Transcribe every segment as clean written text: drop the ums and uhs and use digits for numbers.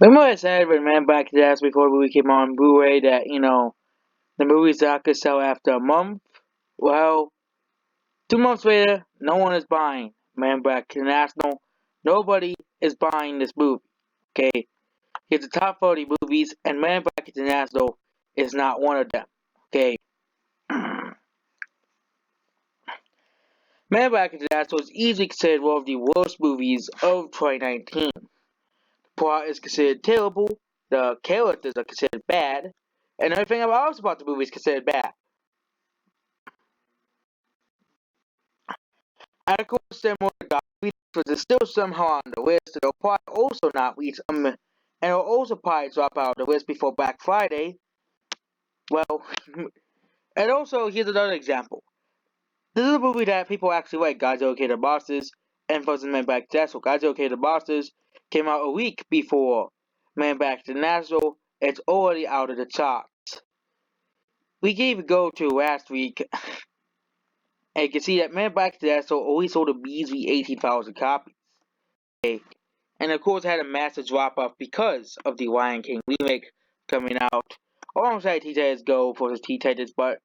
Remember I said when Man Back to the Ass before the movie came on Blu-ray that, the movie's not gonna sell after a month? Well, 2 months later, no one is buying Man Back International. Nobody is buying this movie. Okay? It's the top 40 movies, and Man Back International is not one of them. Okay? Man Back International is easily considered one of the worst movies of 2019. The plot is considered terrible, the characters are considered bad, and everything else about the movie is considered bad. And of course, similar to Phoenix, which is still somehow on the list, it'll probably also not reach, and it'll also probably drop out of the list before Black Friday. Well, and also, here's another example. This is a movie that people actually like, Godzilla King of the Monsters, and Frozen Man Back to Nashville. Godzilla King of the Monsters came out a week before Man Back to Nashville. It's already out of the charts. We can even go to last week, and you can see that Man Back to Nashville only sold a measly 18,000 copies. Okay? And of course had a massive drop off because of the Lion King remake coming out alongside Teen Titans Go for the Teen Titans, but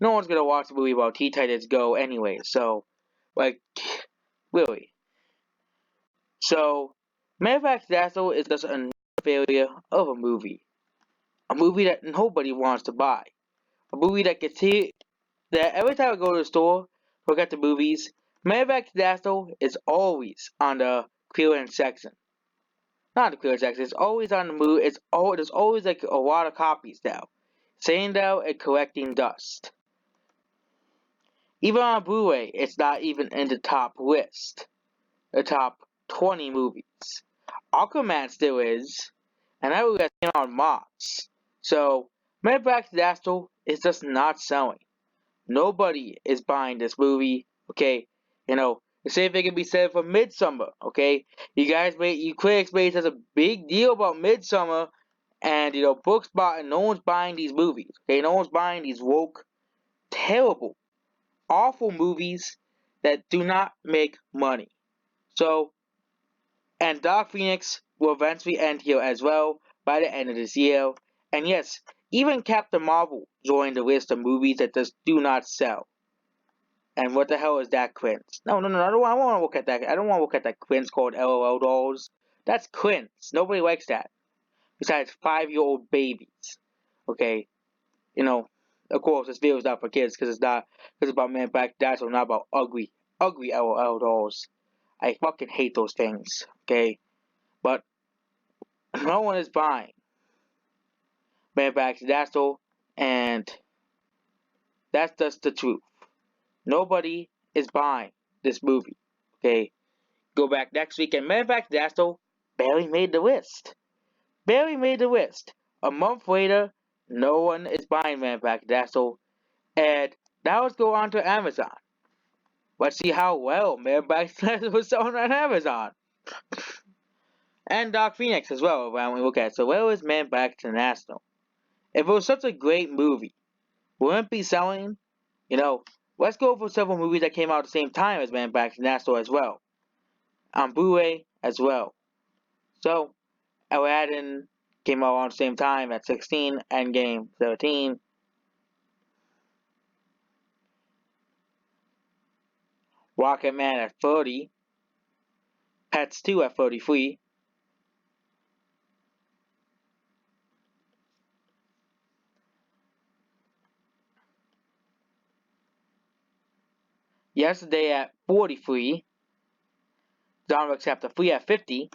no one's gonna watch the movie about Teen Titans Go anyway, so like really. So Man Fact Dazzle is just another failure of a movie. A movie that nobody wants to buy. A movie that gets hit that every time I go to the store, look at the movies, Man Fact Dazzle is always on the clearance section. Not the clearance section. It's always on the move. There's always like a lot of copies now, sitting down and collecting dust. Even on Blu-ray, it's not even in the top list, the top 20 movies. Aquaman still is, and that movie has came out in March. So, Man Back to the Astral is just not selling. Nobody is buying this movie. Okay, the same thing can be said for Midsummer. Okay, you critics made such a big deal about Midsummer, and books bought, and no one's buying these movies. Okay, no one's buying these woke, terrible, awful movies that do not make money. So, and Dark Phoenix will eventually end here as well by the end of this year. And yes, even Captain Marvel joined the list of movies that just do not sell. And what the hell is that cringe? No, no, no, I don't want to look at that. I don't want to look at that cringe called LOL dolls. That's cringe. Nobody likes that. Besides 5-year-old babies. Okay? Of course, this video is not for kids because it's about Man Back Dad, so not about ugly, ugly LOL dolls. I fucking hate those things. Okay? But no one is buying Man Back Dad, and that's just the truth. Nobody is buying this movie. Okay? Go back next week, and Man Back Dad barely made the list. Barely made the list. A month later, no one is buying Man Back Dad, and now let's go on to Amazon. Let's see how well Man Back Dad was selling on Amazon. And Dark Phoenix as well, when we look at it. So where was Man Back to National? If it was such a great movie, wouldn't it be selling? Let's go over several movies that came out at the same time as Man Back to National as well. On Blu-ray as well. So, Aladdin came out around the same time at 16, Endgame 17. Rocket Man at 30. Pets 2 at 33. Yesterday at 43. John Wick Chapter 3 at 50.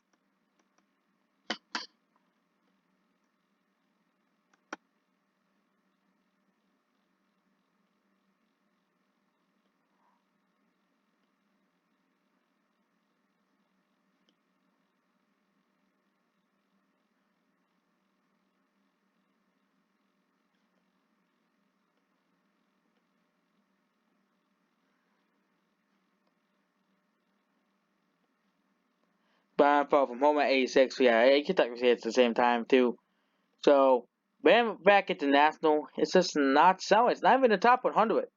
Brian Far From Home at 86. Yeah, you can technically say it's the same time too. So, Man Back International, it's just not selling. It's not even in the top 100.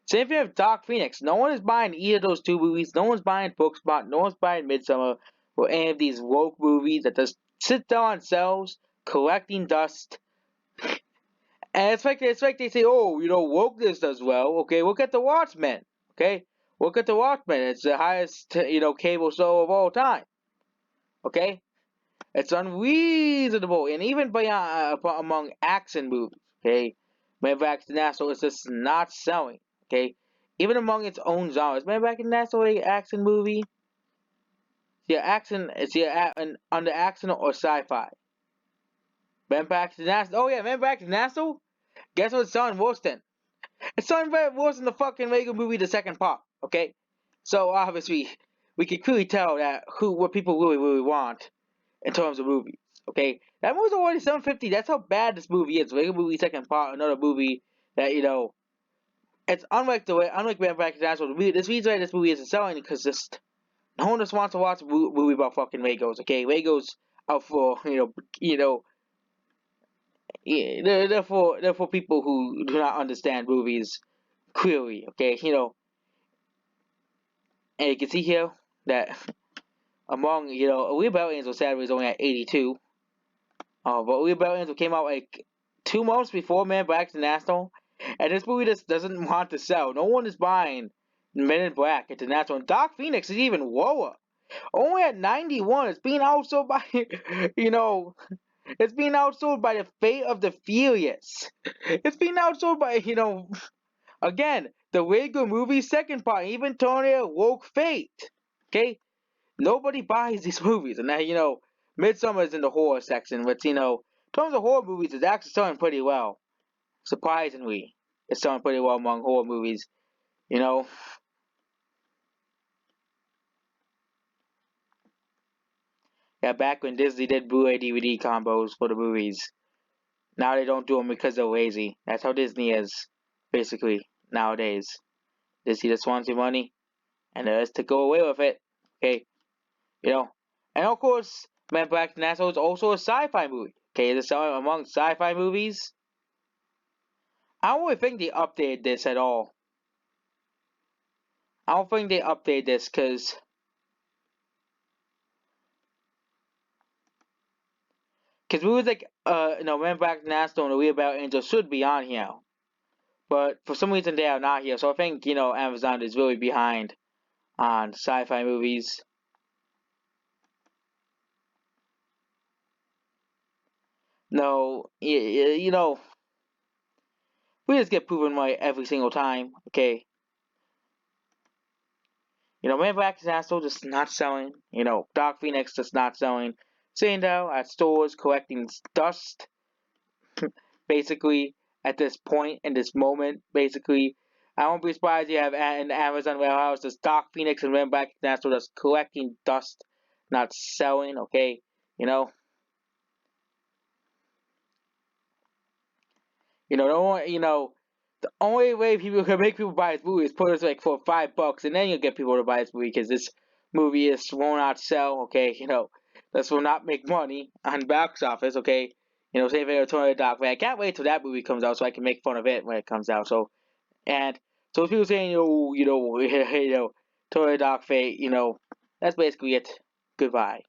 Same thing with Dark Phoenix. No one is buying either of those two movies. No one's buying Booksmart. No one's buying Midsummer. or any of these woke movies that just sit down on cells collecting dust. And it's like they say, oh, wokeness does well. Okay, look at the Watchmen. Okay, look at the Watchmen. It's the highest, cable show of all time. Okay, it's unreasonable, and even among action movies. Okay, Man Back to Nassau is just not selling. Okay, even among its own genres. Man Back to Nassau an action movie? Yeah, action. It's under action or sci-fi. Man Back to Nassau. Oh yeah, Man Back to Nassau. Guess what's selling worse than? It's selling worse than the fucking Lego movie, the second part. Okay, so obviously we can clearly tell that what people really want in terms of movies. Okay, that movie's already 750. That's how bad this movie is. Lego movie second part, another movie that it's unlike Man Back to Nassau. This reason why this movie isn't selling because just no one just wants to watch a movie about fucking Legos. Okay, Legos are for they're for people who do not understand movies clearly. Okay, and you can see here that among Weird Angel Saturday is only at 82. But Weird Angel came out like 2 months before Man Black International, and this movie just doesn't want to sell. No one is buying Men in Black International. And Dark Phoenix is even lower, only at 91. It's being outsold by it's being outsold by the Fate of the Furious. It's being outsold by again the Lego movie second part, even Tornado woke Fate. Okay, nobody buys these movies, and now Midsummer is in the horror section, but in terms of horror movies, it's actually selling pretty well. Surprisingly, it's selling pretty well among horror movies. Yeah, back when Disney did Blu-ray DVD combos for the movies, now they don't do them because they're lazy. That's how Disney is, basically nowadays. Disney just wants your money, and there's to go away with it. Okay, and of course, Man Black Nassau is also a sci-fi movie. Okay, it's among sci-fi movies. I don't really think they updated this at all. I don't think they updated this because movies like Man Back to Nassau and The Wheel About Angel should be on here, but for some reason they are not here. So I think Amazon is really behind on sci-fi movies. No, we just get proven right every single time. Okay, Man Back to Nassau just not selling. Dark Phoenix just not selling. Sitting down at stores collecting dust. Basically, at this point in this moment, basically, I won't be surprised you have an Amazon warehouse this Dark Phoenix and Man Back to Nassau just collecting dust, not selling. Okay, you know, the only way people can make people buy this movie is put it like for $5, and then you'll get people to buy this movie because this movie will not sell. Okay, this will not make money on box office. Okay, same thing with Tony Doc. Man, I can't wait till that movie comes out so I can make fun of it when it comes out. So people saying Tony Doc Fate, that's basically it. Goodbye.